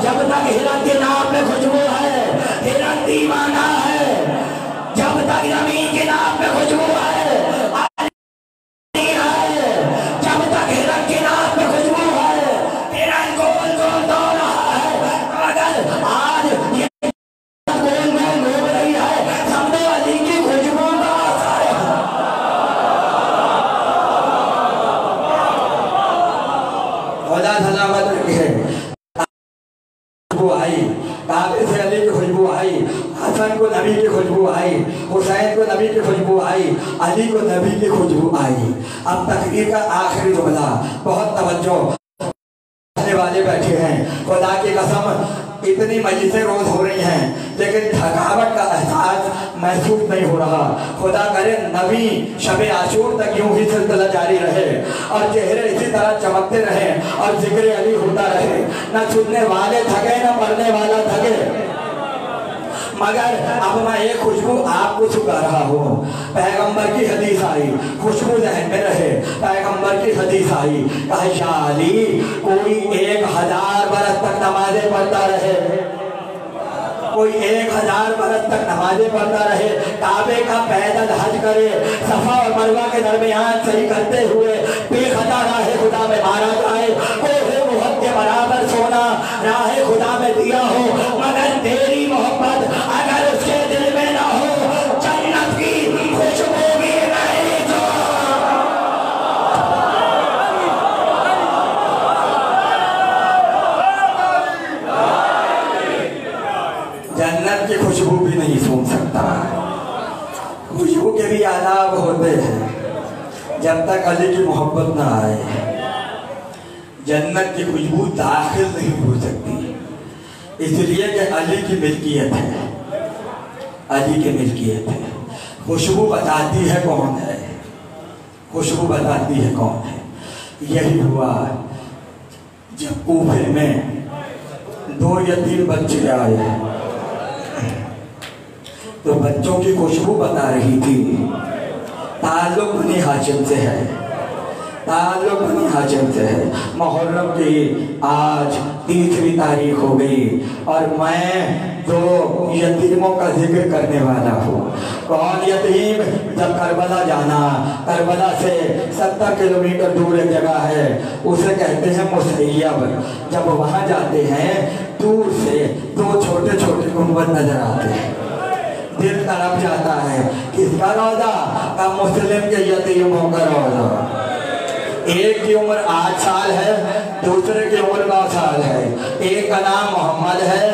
जब तक हिरन की नाक में खुशबू है, हिरन दीवाना है। जब तक जमीन की नाक में खुशबू है, काबे से अली की खुशबू आई, हसन को नबी की खुशबू आई, हुसैन को नबी की खुशबू आई, अली को नबी की खुशबू आई। अब तकरीर का आखिरी जुमला, बहुत तवज्जो वाले बैठे हैं। खुदा की कसम इतनी मजलिसें रोज हो रही हैं लेकिन थकावट का एहसास महसूस नहीं हो रहा। खुदा करे नबी शबे आशूर तक यूं ही सिलसिला जारी रहे और चेहरे इसी तरह चमकते रहे और जिक्र अली होता रहे। न सुनने वाले थके न पढ़ने वाला थके। मगर अब मैं एक खुशबू आपको सुखा रहा हूँ। पैगंबर की हदीस आई, खुशबू जहन में रहे। पैगंबर की हदीस आई, कहा शाली कोई 1000 बरस तक नमाजें पढ़ता रहे, कोई 1000 बरस तक नमाजें पढ़ता रहे, काबे का पैदल हज करे, सफा और मरवा के दरमियान सही करते हुए बेखता राहे खुदा में मारा जाए, कोहे मुहद के बराबर सोना राहे खुदा में दिया हो, मगर तेरी मोहब्बत अगर उसके दिल में ना हो, जन्नत की खुशबू भी नहीं तो। जन्नत की खुशबू भी नहीं सूंघ सकता। खुशबू के भी आदाब होते हैं। जब तक अली की मोहब्बत ना आए जन्नत की खुशबू दाखिल नहीं हो सकती। इसलिए कि अली की मिल्कियत है, अली की मिल्कियत है। खुशबू बताती है कौन है, खुशबू बताती है कौन है। यही हुआ जब कूफे में 2 या 3 बच्चे आए तो बच्चों की खुशबू बता रही थी ताल्लुक बनी हाशिम से है, ताल्लुक बनी हाशिम से है। मुहर्रम की आज 3वीं तारीख हो गई और मैं 2 यतीमों का जिक्र करने वाला हूँ। कौन यतीम? जब करबला जाना, करबला से 70 किलोमीटर दूर एक जगह है, उसे कहते हैं मुसैयब। जब वहाँ जाते हैं दूर से 2 छोटे छोटे गुंबद नजर आते हैं, दिल तड़प जाता है। किसका रौजा? का मुस्लिम के यतीमों का रौजा। एक की उम्र 8 साल है, दूसरे की उम्र 9 साल है। एक का नाम मोहम्मद है,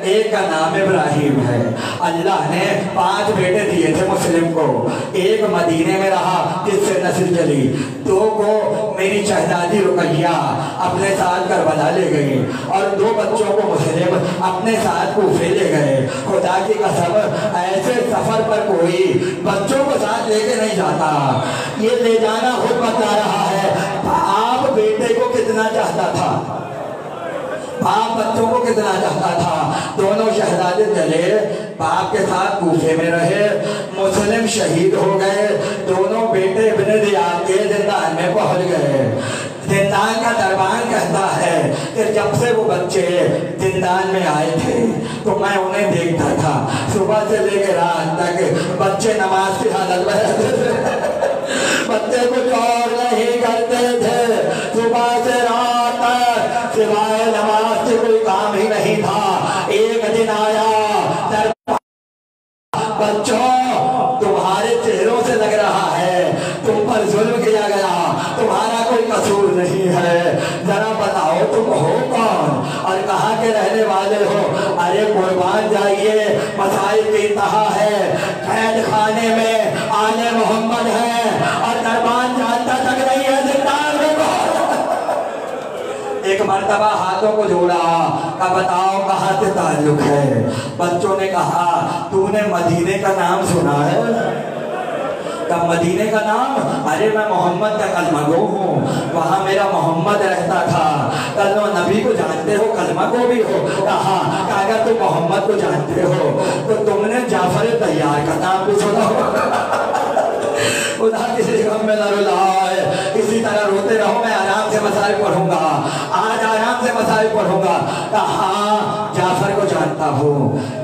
एक का नाम इब्राहिम है। अल्लाह ने 5 बेटे दिए थे मुस्लिम को। एक मदीने में रहा जिससे नस्ल चली। 2 को मेरी शहजादी रुकैया अपने साथ करबला ले गई और 2 बच्चों को मुस्लिम अपने साथ कूफे ले गए। खुदा की कसम, ऐसे सफर पर कोई बच्चों को साथ लेके नहीं जाता। ये ले जाना खुद बता रहा है। आप बेटे को कितना चाहता था, बाप बच्चों को कितना चाहता था। दोनों शहजादे चले, बाप के साथ कूफे में रहे। मुस्लिम शहीद हो गए। दोनों बेटे इब्ने ज़ियाद के जिंदान में पहुंच गए। जिंदान का दरबान कहता है कि जब से वो बच्चे जिंदान में आए थे तो मैं उन्हें देखता था। सुबह से लेकर रात तक बच्चे नमाज की हालत में रहते थे। बच्चे कुछ और नहीं करते थे। सुबह से रात तक सिवाय नमाज से कोई काम ही नहीं था। एक दिन आया, बच्चों तुम्हारे चेहरों से लग रहा है तुम पर जुल्म किया गया, तुम्हारा कोई कसूर नहीं है, जरा बताओ तुम हो कौन और कहाँ के रहने वाले हो। अरे कुर्बान जाइए, मसाइल की इंतहा है। कैद खाने में आले मोहम्मद है और कुर्बान जानता तक नहीं है जिंदान में। एक मर्तबा हाथों को जोड़ा, का बताओ कहाँ से ताल्लुक है। बच्चों ने कहा तूने मदीने का नाम सुना है? का मदीने का नाम? अरे मैं मोहम्मद का कलमा गो हूँ, वहाँ मेरा मोहम्मद रहता था। कल नबी को जानते हो, कलमा को भी हो? कहा अगर तुम मोहम्मद को जानते हो तो तुमने जाफर तैयार का नाम भी सुना हो। उधर किसी गम में न रुलाए, इसी तरह रोते रहो। मैं आराम से मसाइल पढ़ूंगा, आज आराम से मसाइल पढ़ूंगा। कहा जाफर को जानता हूँ।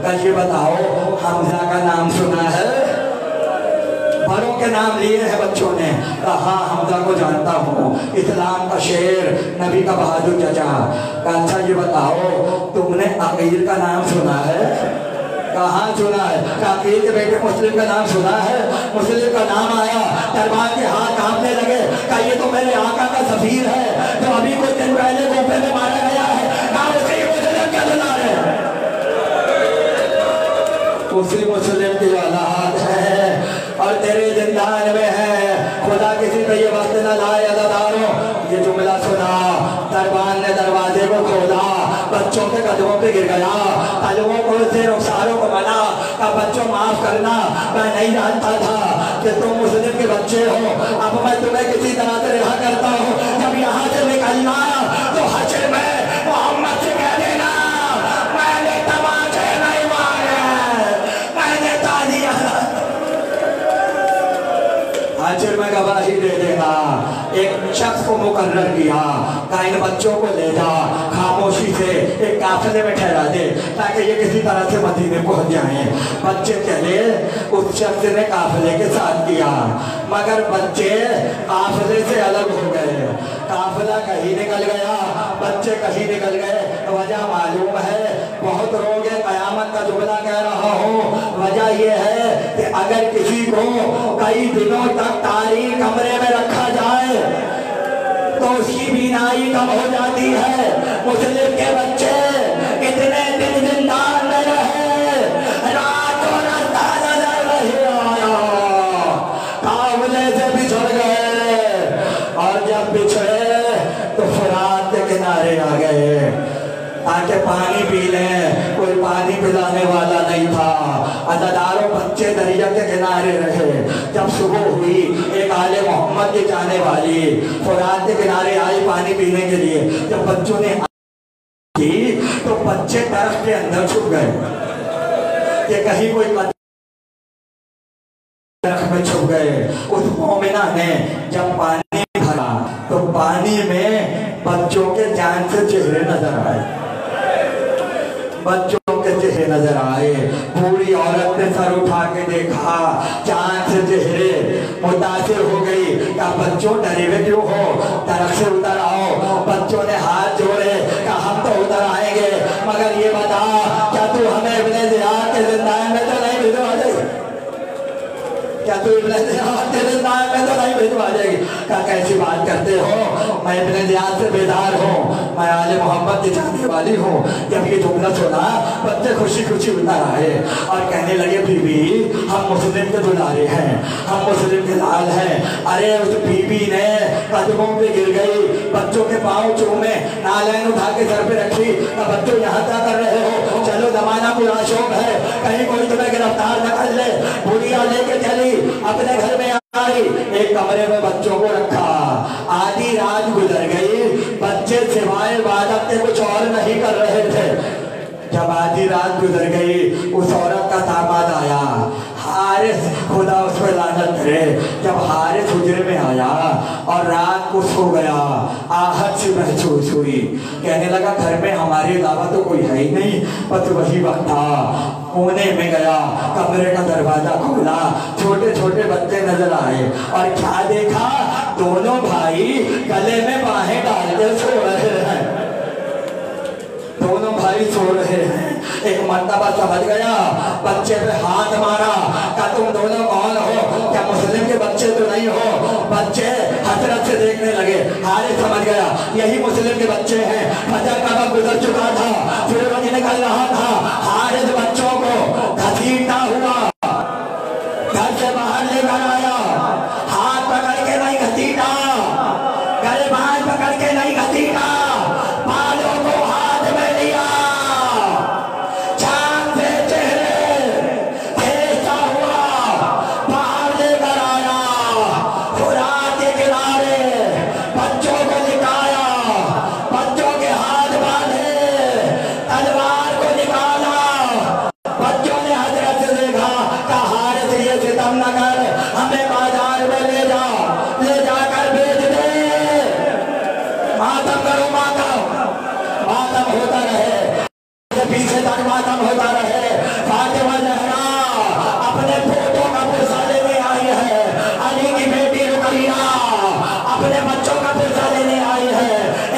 कल ये बताओ हमजा का नाम सुना है? बड़ों के नाम लिए हैं बच्चों ने। कहा हमजा को जानता हूँ, इस्लाम का शेर, नबी का बहादुर चचा। अच्छा ये बताओ तुमने अकील का नाम सुना है? कहाँ सुना है? अकील के बेटे मुस्लिम का नाम सुना है? मुस्लिम का नाम आया, दरबार के हाथ कांपने लगे। कहा ये तो मेरे आका का सफीर है जो अभी कुछ दिन पहले कूफे में मारा गया है। क्या सुना रहे? उसी मुस्लिम की औलाद है और तेरे जिंदान में है। खुदा किसी पे ये वक्त न लाए। अदादारों ये जुमला सुना। दरबार ने दरवाजे को खोला, बच्चों के कदमों पे गिर गया। कदमों को से रुखसारों को मना का बच्चों माफ करना, मैं नहीं जानता था कि तुम मुस्लिम के बच्चे हो। अब मैं तुम्हें किसी तरह से रिहा करता हूँ। जब यहाँ से निकलना तो हश्र में मोहम्मद से कह देना मैंने तमाचे नहीं मारे, मैंने तालियां। हश्र में गवाही दे देगा। एक शख्स को मुकर्रर किया, कहा इन बच्चों को ले जा, खामोशी से एक काफिले में ठहरा दे ताकि ये किसी तरह से मदीने पहुंच जाएं। बच्चे चले, उस शख्स ने काफिले के साथ किया, मगर बच्चे काफिले से अलग हो गए। काफिला कहीं निकल गया, बच्चे कहीं निकल गए। वजह मालूम है, बहुत रोग है, कयामत का जुमला कह रहा हूँ। वजह यह है कि अगर किसी को कई दिनों तक तारीख कमरे में रखा जाए तो उसकी बीनाई कम हो जाती है। मुस्लिम के बच्चे इतने दिन जिंदान में रहे, रातों रात नजर नहीं आया, काफिले से बिछड़ गए और जब बिछड़े तो फुरात के किनारे आ गए ताकि पानी पी लें। कोई पानी पिलाने वाला नहीं था। अदादारों बच्चे दरिया के किनारे रहे। जब सुबह हुई, एक आले मोहम्मद की जाने वाली फुरात के किनारे आई पानी पीने के लिए। जब बच्चों ने की तो बच्चे तरफ के अंदर छुप गए कि कहीं कोई तरफ में छुप गए। उस मोमिना ने जब पानी भरा तो पानी में बच्चों के जान से चेहरे नजर आए। बच्चों के चेहरे नजर आए। बूढ़ी औरत ने सर उठा के देखा, चांद से चेहरे मुतासिर हो गई। क्या बच्चों डरे हुए क्यों हो? तरफ से उतर आओ। बच्चों ने हाथ जोड़े, क्या हम तो उतर आएंगे, मगर ये बता क्या तू हमें इब्ने ज़ियाद के जिंदान में तो नहीं भिजवा देगी? क्या तू इब्ने ज़ियाद के जिंदान में तो नहीं भिजवा देगी? क्या कैसी बात करते हो? मैं अपने ज़ियाद से बेदार हूँ, मैं आले मोहम्मद की जाने वाली हूँ। जब ये जुमला सुना बच्चे खुशी खुशी उतर आए और कहने लगे बीबी हम मुस्लिम के दुलारे हैं, हम मुस्लिम के लाल हैं। अरे उस बीबी ने कदमों पे गिर गई, बच्चों के पाँव चूमे, नालैन उठा के सर पे रखी। बच्चों यहाँ क्या कर रहे हो, चलो जमाना बुरा शौक है, कहीं कोई तुम्हें गिरफ्तार न कर ले। बुढ़िया लेके चली अपने घर में आई, एक कमरे में बच्चों को रखा। आधी रात गुजर गई, बच्चे सिवाय इबादत के कुछ और नहीं कर रहे थे। जब आधी रात गुजर गई उस औरत का दामाद आया, हारिस, खुदा उस पर लानत करे। जब हारिस हुजरे में आया और रात को सो गया, आहट सी महसूस हुई। कहने लगा घर में हमारे अलावा तो कोई है ही नहीं। बस वही वक्त था, कोने में गया, कमरे का दरवाजा खोला, छोटे छोटे बच्चे नजर आए और क्या देखा, दोनों भाई गले में बाहें डालकर सो रहे हैं। दोनों भाई सो रहे हैं। एक मर्तबा समझ गया, बच्चे पे हाथ मारा, क्या तुम दोनों कौन हो, क्या मुस्लिम के बच्चे तो नहीं हो। बच्चे हसरत से देखने लगे। हारिस समझ गया यही मुस्लिम के बच्चे हैं। फजर का वक्त गुजर चुका था, सूरज निकल रहा था। हारिस बच्चों को घसीटता हुआ घर से बाहर लेकर आया, हाथ पकड़ के नहीं घसीटा, गलबान पकड़ के नहीं घसीटा, बालों को हाथ में लिया, चांद से चेहरे भेजता हुआ बाहर लेकर आया। फुरात के किनारे बच्चों को लिटाया, बच्चों के हाथ बांधे, तलवार को निकाला। बच्चों ने हजरत से देखा, कहा हारिस ये सितम न कर, हमें बाजार में ले जाकर बेच दे। मातम करो, मातम होता रहे, पीछे तक मातम होता रहे। फातिमा ज़हरा अपने पोतों का पुरसा लेने आई है, अली की बेटी रुकैया अपने बच्चों का पुरसा लेने आई है।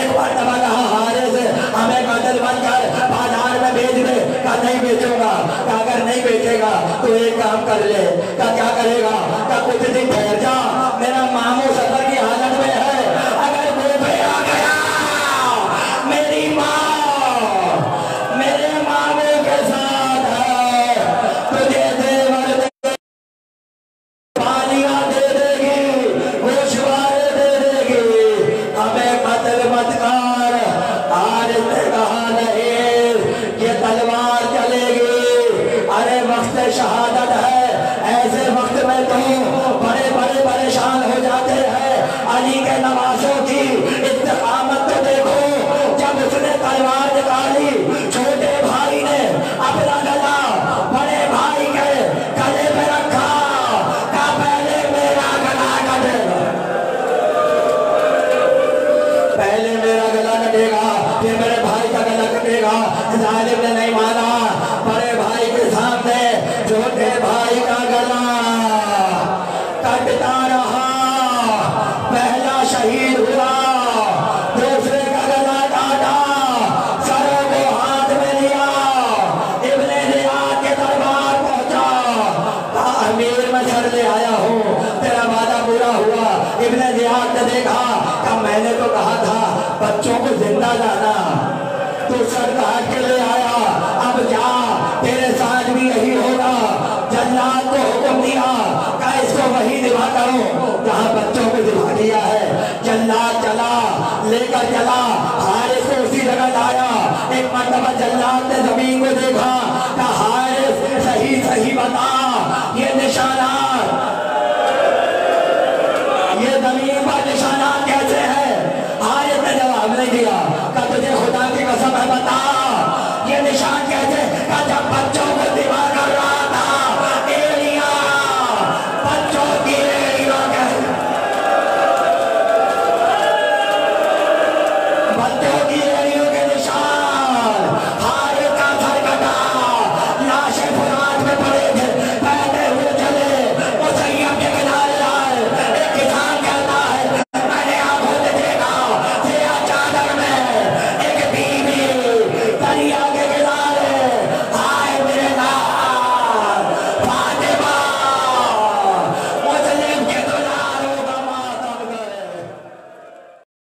एक बार तब कहा हारिस हमें कतल बनकर बाजार में भेज दे। क्या नहीं बेचूंगा, अगर नहीं बेचेगा तो एक काम कर ले। क्या करेगा, क्या कुछ दिन ठहर जा, मेरा मामू सफर की हालत में है, अगर वो पे आ गया मेरी माँ मेरे मामू के साथ है, तुझे देवर पानियां दे देगी, गोशवारे दे देगी, हमें कत्ल मत कर। हारिस ने कहा नहीं, ये तलवार चलेगी। अरे वक्त शहादत है, ऐसे वक्त में तो बड़े बड़े परेशान हो जाते हैं। अली के नवाजों की इस्तिकामत तो देखो, जब उसने तलवार निकाली, छोटे भाई ने अपना गला बड़े भाई के गले में रखा, का पहले मेरा गला कटेगा, पहले मेरा गला कटेगा, फिर मेरे भाई का गला कटेगा। जालिम ने नहीं माना, बड़े भाई के सामने छोटे भाई का गला कटता रहा। पहला शहीद हुआ, दूसरे का गला काटा, सरों को हाथ में लिया, इब्ने ज़ियाद के दरबार पहुंचा। अमीर मैं सर ले आया हूँ, तेरा वादा पूरा हुआ। इब्ने ज़ियाद ने देखा, कहा मैंने तो कहा था बच्चों को जिंदा लाना, तू सर काट के ले आया, अब जा, तेरे साथ भी यही होगा। जल्लाद को हुक्म दिया, कहा इसको वही दिवा करो जहाँ बच्चों को दिवा